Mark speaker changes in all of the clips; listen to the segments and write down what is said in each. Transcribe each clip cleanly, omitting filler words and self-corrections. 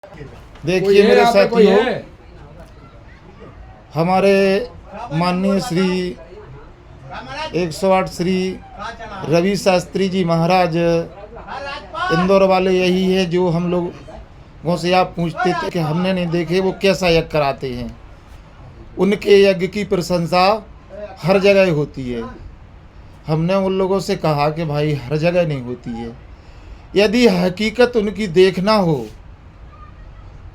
Speaker 1: देखिए मेरे साथियों, हमारे माननीय श्री 108 श्री रवि शास्त्री जी महाराज इंदौर वाले यही है जो हम लोगों से आप पूछते थे कि हमने नहीं देखे वो कैसा यज्ञ कराते हैं। उनके यज्ञ की प्रशंसा हर जगह होती है। हमने उन लोगों से कहा कि भाई हर जगह नहीं होती है, यदि हकीकत उनकी देखना हो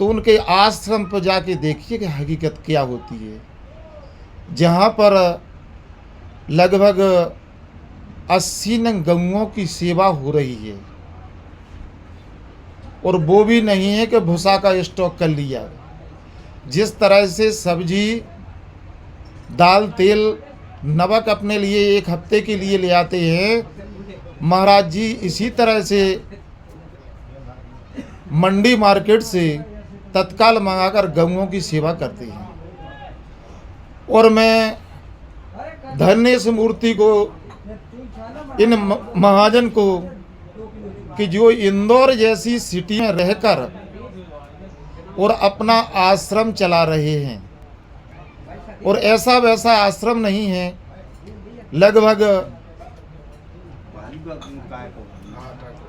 Speaker 1: तो उनके आश्रम पर जाके देखिए कि हकीकत क्या होती है। जहाँ पर लगभग 80 नंग गऊओं की सेवा हो रही है और वो भी नहीं है कि भूसा का स्टॉक कर लिया। जिस तरह से सब्जी दाल तेल नमक अपने लिए एक हफ्ते के लिए ले आते हैं, महाराज जी इसी तरह से मंडी मार्केट से तत्काल मंगाकर गऊओं की सेवा करते हैं। और मैं धन्य इस मूर्ति को, इन महाजन को, कि जो इंदौर जैसी सिटी में रहकर और अपना आश्रम चला रहे हैं। और ऐसा वैसा आश्रम नहीं है, लगभग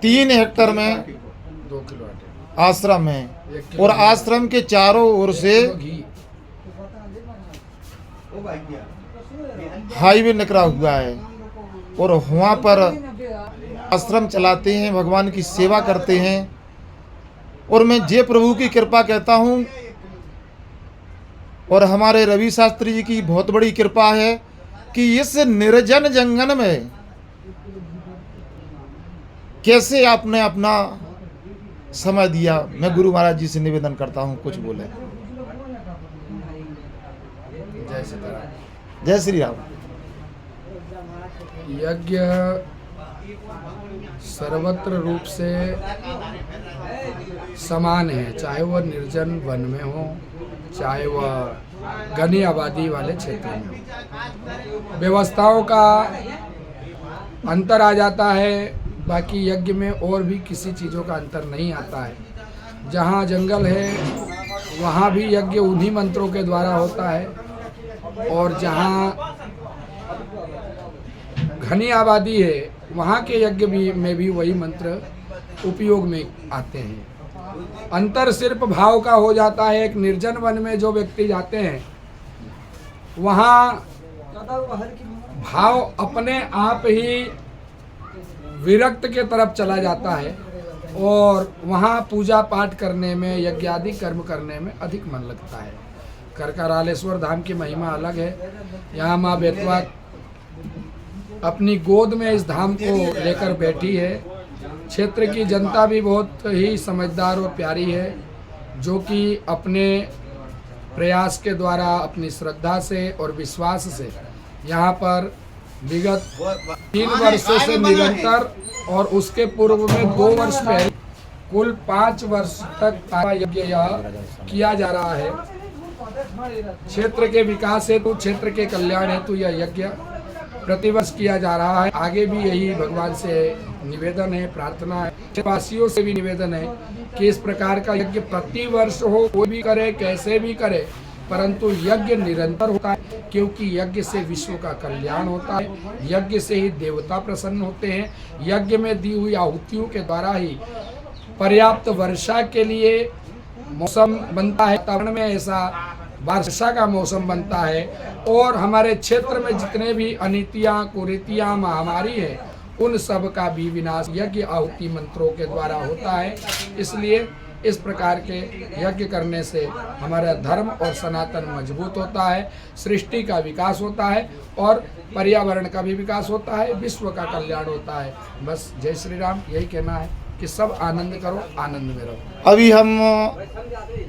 Speaker 1: 3 हेक्टेयर में
Speaker 2: 2 किलो
Speaker 1: आश्रम है और आश्रम के चारों ओर से हाईवे निकला हुआ है और वहाँ पर आश्रम चलाते हैं, भगवान की सेवा करते हैं। और मैं जय प्रभु की कृपा कहता हूँ और हमारे रवि शास्त्री जी की बहुत बड़ी कृपा है कि इस निर्जन जंगल में कैसे आपने अपना समय दिया। मैं गुरु महाराज जी से निवेदन करता हूँ कुछ बोले। जय श्री राम।
Speaker 2: यज्ञ सर्वत्र रूप से समान है, चाहे वह निर्जन वन में हो, चाहे वह घनी आबादी वाले क्षेत्र में हो। व्यवस्थाओं का अंतर आ जाता है, बाकी यज्ञ में और भी किसी चीज़ों का अंतर नहीं आता है। जहाँ जंगल है वहाँ भी यज्ञ उन्हीं मंत्रों के द्वारा होता है और जहाँ घनी आबादी है वहाँ के यज्ञ में भी वही मंत्र उपयोग में आते हैं। अंतर सिर्फ भाव का हो जाता है। एक निर्जन वन में जो व्यक्ति जाते हैं वहाँ भाव अपने आप ही विरक्त के तरफ चला जाता है और वहाँ पूजा पाठ करने में, यज्ञ आदि कर्म करने में अधिक मन लगता है। करकरालेश्वर धाम की महिमा अलग है। यहाँ माँ बेतवा अपनी गोद में इस धाम को लेकर बैठी है। क्षेत्र की जनता भी बहुत ही समझदार और प्यारी है, जो कि अपने प्रयास के द्वारा, अपनी श्रद्धा से और विश्वास से यहाँ पर विगत 3 वर्षों से निरंतर और उसके पूर्व में 2 वर्ष पहले कुल 5 वर्ष तक यज्ञ किया जा रहा है। क्षेत्र के विकास हेतु, क्षेत्र के कल्याण हेतु यह यज्ञ प्रतिवर्ष किया जा रहा है। आगे भी यही भगवान से निवेदन है, प्रार्थना है, वासियों से भी निवेदन है कि इस प्रकार का यज्ञ प्रतिवर्ष हो। कोई भी करे, कैसे भी करे, परंतु यज्ञ निरंतर होता है, क्योंकि यज्ञ से विश्व का कल्याण होता है। यज्ञ से ही देवता प्रसन्न होते हैं। यज्ञ में दी हुई आहुतियों के द्वारा ही पर्याप्त वर्षा के लिए मौसम बनता है। वातावरण में ऐसा वर्षा का मौसम बनता है और हमारे क्षेत्र में जितने भी अनितियाँ, कुरीतियाँ, महामारी है, उन सब का भी विनाश यज्ञ आहुति मंत्रों के द्वारा होता है। इसलिए इस प्रकार के यज्ञ करने से हमारा धर्म और सनातन मजबूत होता है, सृष्टि का विकास होता है और पर्यावरण का भी विकास होता है, विश्व का कल्याण होता है। बस जय श्री राम, यही कहना है कि सब आनंद करो, आनंद में रहो।
Speaker 1: अभी हम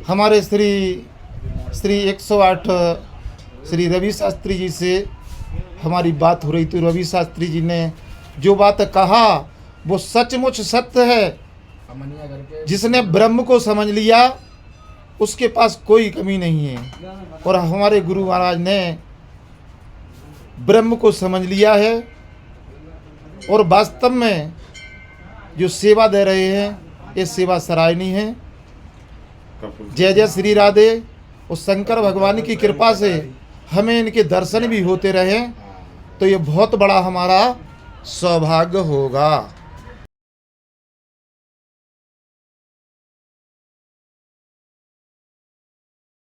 Speaker 1: हमारे श्री 108 श्री रवि शास्त्री जी से हमारी बात हो रही, तो रवि शास्त्री जी ने जो बात कहा वो सचमुच सत्य है। जिसने ब्रह्म को समझ लिया उसके पास कोई कमी नहीं है और हमारे गुरु महाराज ने ब्रह्म को समझ लिया है और वास्तव में जो सेवा दे रहे हैं ये सेवा सराहनीय है। जय जय श्री राधे। उस शंकर भगवान की कृपा से हमें इनके दर्शन भी होते रहे तो ये बहुत बड़ा हमारा सौभाग्य होगा।